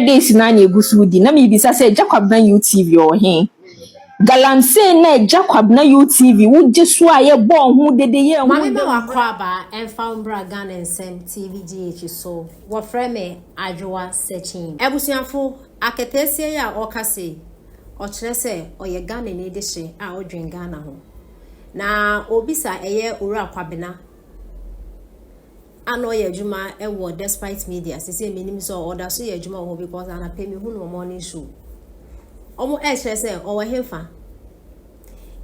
days na anya egusudi na me bisa say Kwabena UTV or he Galamsey na Kwabena UTV wuje so aye bo ho dede ye ho mama ba wakwaba enfambra Ghana nsem TVGH so wo frame adwoa searching ebusuafo aketesie ya okase o kire se oye Ghana ne de hye a odwen Ghana ho na obisa eye owura Kwabena ano ye adwuma ewo despite media say menim so order so ye adwuma ho because ana pay me hu no morning show omo e kire se o we hefa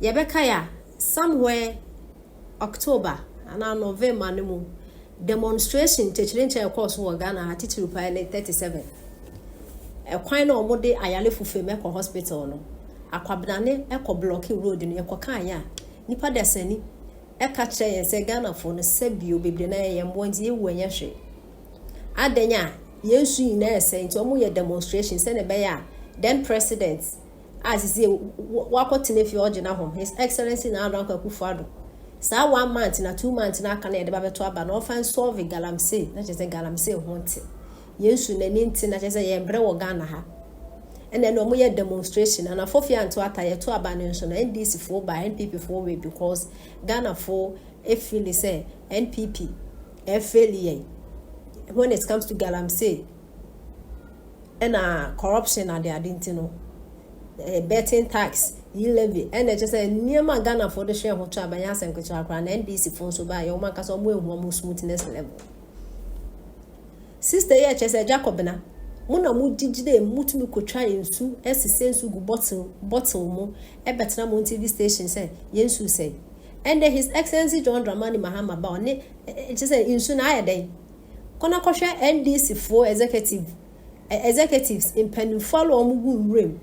ye beka ya somewhere October and November no demonstration technical course wo Ghana attitude pilot 37 e kwan na omo de ayale fufe me ko hospital no Kwabena ne e ko blocking road no e ko kan ya nipa desani e ka kire yen se Ghana fo no sabio bebre na ye mbo nti e wanya hwe adanya yesu yin na ese nti omo ye demonstration se ne be ya then president as is wakotene fi ogina home his excellency na Adon Akufo-Addo sa 1 month na 2 months na aka na yede ba beto aba na ofan solve Galamsey na je say Galamsey ho nti yesu na ni nti na je say ye mbre wo Ghana ha ene no mo ye demonstration na fofi anto ata ye to aba ne so na NDC fo ba NPP fo we because Ghana fo e feel say NPP e fail when it comes to Galamsey and corruption and the identity betting tax levy and just say near Ghana for the share of Chabanyas and Kuchakra and NDC phone so by your markers on more smoothness level. Sister H.S. Kwabena, Mona mu digide mutu could try in su as sense bottle mo a better on TV station say Yensu say. And then His Excellency John Dramani Mahama Bone, it is in soon I day. Konakosha NDC for executives in Penny follow Mugu Rim.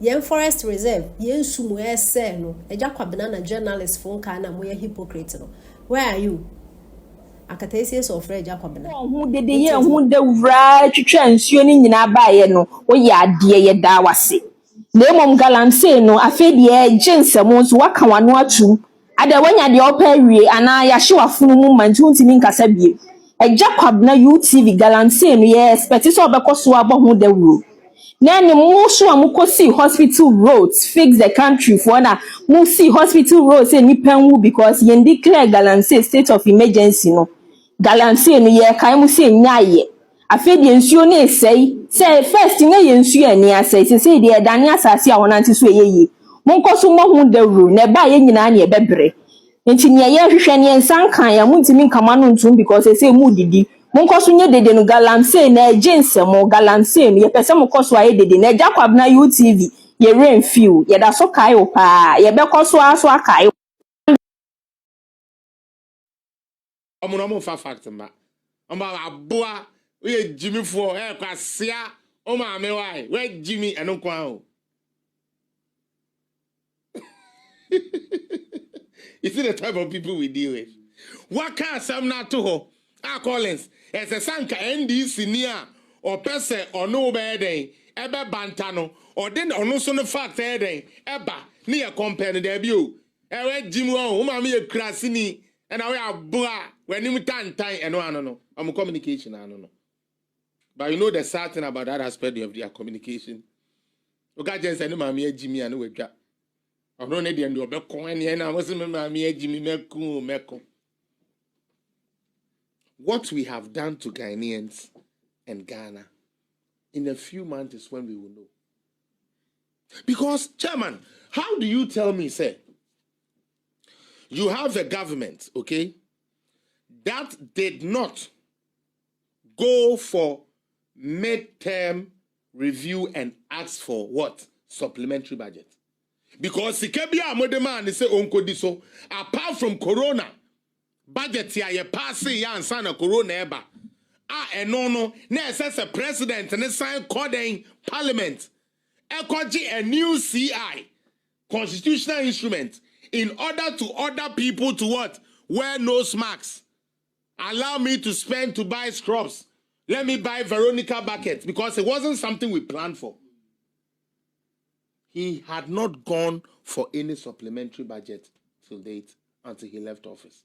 Yen forest reserve yen sumu ese no Agya Kwabena na journalist phone ka na moye hypocrite no where are you akatesies of Agya Kwabena hu dede ye hu de wura twetwa nsuo ni nyina baaye no wo ya ade ye da wase na emom Galamsey no afedie ginsemo so waka wano atu ada wanya de opa wie ana ya hye wafunu mu manti untimi nkasa bie Agya Kwabena UTV Galamsey no ye expect so obekoso abo hu de wuro Nani musu amukosi hospital roads fix the country for na musi hospital roads ni penwu because yen declare Galamsey state of emergency no Galamsey no ye kan musi nyaye afedi ensuo na esei say first na ye ensuo ani asei say de dani asase a wonante so yeye monkoso mo hu dawru na ba ye nyina na ye bebre nti ne ye hwehwe ne ensan kan ya muntimi nkama no ntum because say mu didi Monkosu nye dede no Galamsey na ejensemo Galamsey no ye pese monkosu aye dede na Agya Kwabena UTV ye renfiu ye da so kai wo pa ye bekoso aso akai omo fa fact ma omo aboa we Jimmy for e kwasia o ma me why we Jimmy eno kwa o you see the type of people we deal with what can some not to ho Collins as a sanka NDC near or pese or no beden ebe bantano or then or no so the fact eden eba near company debut ewe Jimmy o ma me krasini and I wear bra when you time and no I'm communication I don't know but you know the sad thing about that aspect of their communication okay just say no ma me Jimmy and we dwa I don't need the be coin and I was me Jimmy meko. What we have done to Ghanaians and Ghana in a few months is when we will know. Because, Chairman, how do you tell me, sir, you have a government, okay, that did not go for mid-term review and ask for what? Supplementary budget. Because Sikebia Modeman is so apart from Corona, budget ya ye pass ya ansa na Corona eba. No, a president and sign coding parliament. Ekoji a new CI, constitutional instrument, in order to order people to what? Wear nose masks. Allow me to spend to buy scrubs. Let me buy Veronica buckets because it wasn't something we planned for. He had not gone for any supplementary budget till date until he left office.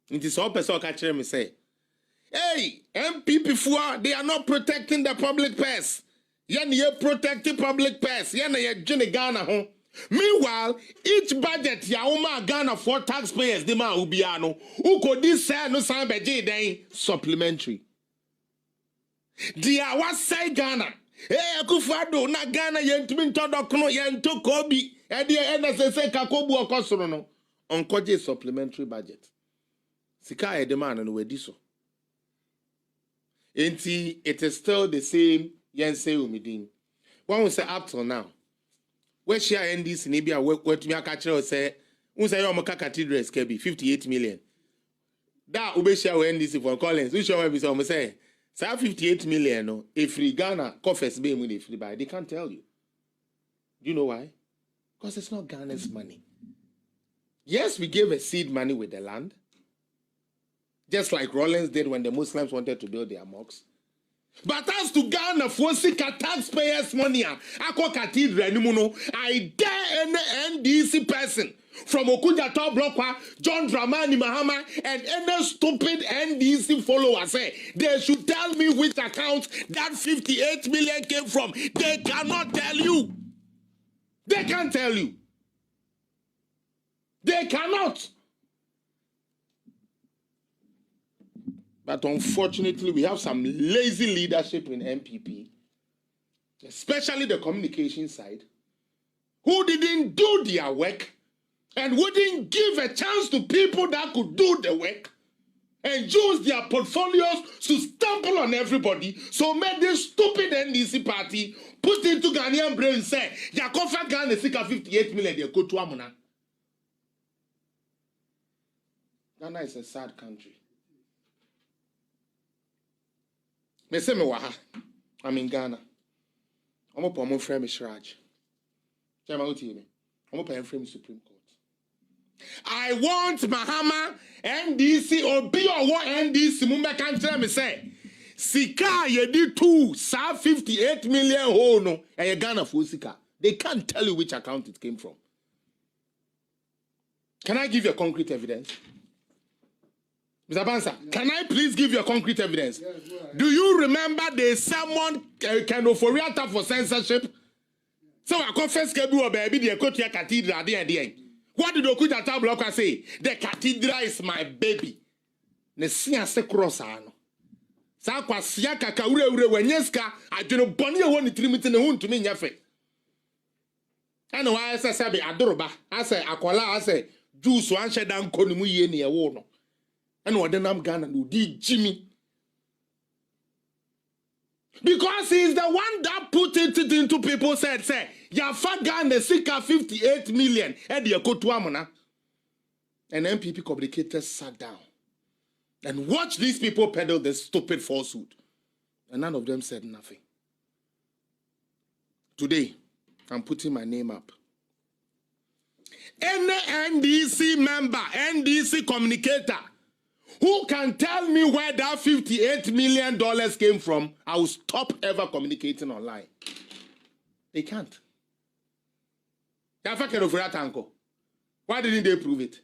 It is all person catching me say, Hey, MPP for they are not protecting the public purse. Yen ye protecting public purse. Yen ye jine Ghana home. Meanwhile, each budget ya uma Ghana for taxpayers de ma ubiano. Uko this say no san beje den supplementary. Dia was say Ghana. Hey, Akufo-Addo na Ghana yentumi ntodokono yento kobi. E de NSS kakobu okosoro no. Onkoje supplementary budget. Sika e de man no wedi so. Enti it is still the same yense umidin. One will say up till now. Where share NDC ni bia wetumi aka kire say unsa yo moka cathedrals kebi 58 million. Da ube share NDC for Collins. We show we say 58 million no if free Ghana coffers be mu dey free buy. They can't tell you. Do you know why? Because it's not Ghana's money. Yes, we gave a seed money with the land. Just like Rollins did when the Muslims wanted to build their mosques. But as to Ghana for taxpayers' money, Ako Cathedral, I dare any NDC person from Okuja Top Blockwa, John Dramani Mahama, and any stupid NDC follower say they should tell me which account that 58 million came from. They cannot tell you. They can't tell you. They cannot. But unfortunately, we have some lazy leadership in MPP, especially the communication side, who didn't do their work and wouldn't give a chance to people that could do the work and use their portfolios to stumble on everybody. So made this stupid NDC party put into Ghanaian brain say, Yakofa Ghana Sika 58 million, they go to Amuna. Ghana is a sad country. Me say me waha. I'm in Ghana. I'm up on my friend Shraj. Chama UTV. I'm up on friend Supreme Court. I want Mahama NDC or be or what NDC Mumba can tell me say. Sika ye di 58 million ho no and ye Ghana for Sika. They can't tell you which account it came from. Can I give you a concrete evidence? Mr. Bansa, can I please give you a concrete evidence? Yes, do you remember there's someone kind of for real for censorship? So I confess Kebu baby the Kotia Cathedral there. What did Okuja Tabloka say? The cathedral is my baby. Nesia se cross ano. Sa kwa siaka ka ure wenyeska adweno boni e woni trimiti ne huntu me nyafe. Ana wa asa sabe adoroba asa akola asa juice wan sheda nkoni mu ye ne ye wo no. And what the name Ghana do did Jimmy. Because he is the one that put it into people said, say, Yafa Ghana Sika 58 million. And you go to Amona. And MPP communicators sat down and watched these people peddle this stupid falsehood. And none of them said nothing. Today, I'm putting my name up. Any NDC member, NDC communicator, who can tell me where that $58 million came from, I will stop ever communicating online. They can't. Why didn't they prove it?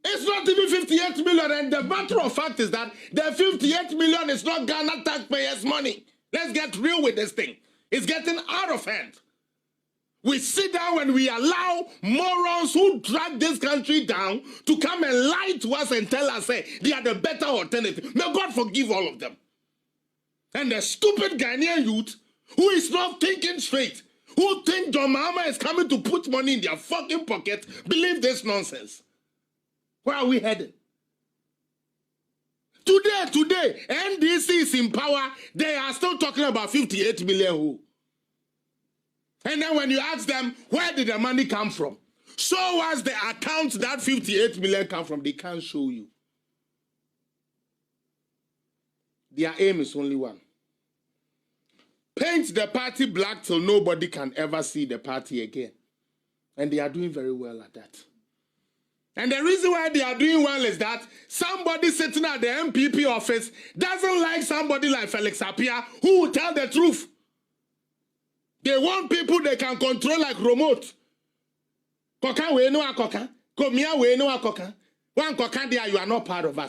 It's not even 58 million, and the matter of fact is that the 58 million is not Ghana taxpayers' money. Let's get real with this thing. It's getting out of hand. We sit down and we allow morons who drag this country down to come and lie to us and tell us, hey, they are the better alternative. May God forgive all of them. And the stupid Ghanaian youth who is not thinking straight, who think John Mahama is coming to put money in their fucking pocket, believe this nonsense. Where are we headed? Today, NDC is in power. They are still talking about 58 million who. And then when you ask them, where did the money come from? Show us the account that 58 million come from. They can't show you. Their aim is only one. Paint the party black till nobody can ever see the party again. And they are doing very well at that. And the reason why they are doing well is that somebody sitting at the MPP office doesn't like somebody like Felix Appiah who will tell the truth. They want people they can control like remote. Koka we no akoka. Komia we no akoka. One koka there, you are not part of us.